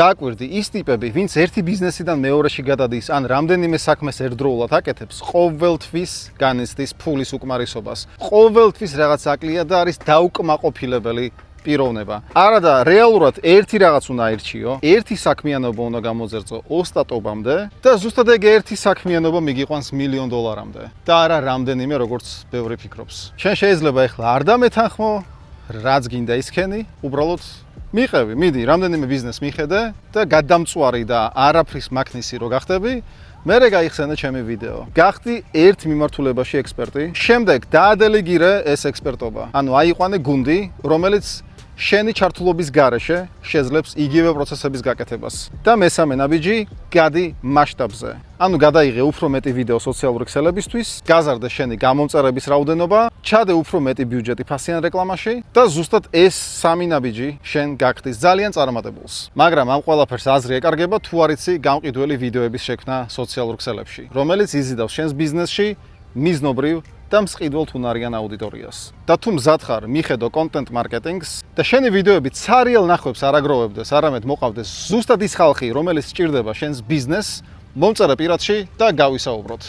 დააკვირდი ის ტიპები, ვინც ერთი ბიზნესიდან მეორეში გადადის, ან რამდენიმე საქმეს ერთდროულად აკეთებს, ყოველთვის განიცდის ფულის უკმარისობას. ყოველთვის რაღაც აკლია და არის დაუკმაყოფილებელი პიროვნება. არა და რეალურად ერთი რაღაც უნდა აირჩიო, ერთი საქმიანობა უნდა გამოძერწო ოსტატობამდე და ზუსტად ეგ ერთი საქმიანობა მიგიყვანს $1,000,000-მდე და არა რამდენიმე როგორც ბევრი ფიქრობს. შენ შეიძლება ეხლა არ დამეთანხმო, რაც გინდა ისქენი, უბრალოდ მიყევი, მიდი, რამდენიმე ბიზნეს მიხედე და გადამწვარი და არაფრის მაქნისი რო გახდები, მერე გაიხსენე ჩემი ვიდეო. გახდი ერთ მიმართულებაში ექსპერტი, შემდეგ დაადელეგირე ეს ექსპერტობა. ანუ აიყვანე გუნდი, რომელიც შენი ჩართულობის გარეშე შეძლებს იგივე პროცესების გაკეთებას. და მესამე ნაბიჯი, გადი მასშტაბზე. ანუ გადაიღე უფრო მეტი ვიდეო სოციალური ქსელებისთვის, გაზარდე შენი გამომწერების რაოდენობა, ჩადე უფრო მეტი ბიუჯეტი ფასიან რეკლამაში და ზუსტად ეს სამი ნაბიჯი შენ გახდის ძალიან წარმატებულს. მაგრამ ამ ყველაფერს აზრი ეკარგება თუ არ იცი გამყიდველი ვიდეოების შექმნა სოციალურ ქსელებში, რომელიც იზიდავს შენს ბიზნესში მიზნობრივ და მსყიდველ თუნარიან აუდიტორიას. და თუ მზად ხარ მიხედო კონტენტ მარკეტინგს და შენი ვიდეოები ცარიელ ნახვებს არ აგროვებდეს, არამედ მოყავდეს ზუსტად ის ხალხი, რომელიც სჭირდება შენს ბიზნესს, მომწერე პირადში და გავისაუბროთ.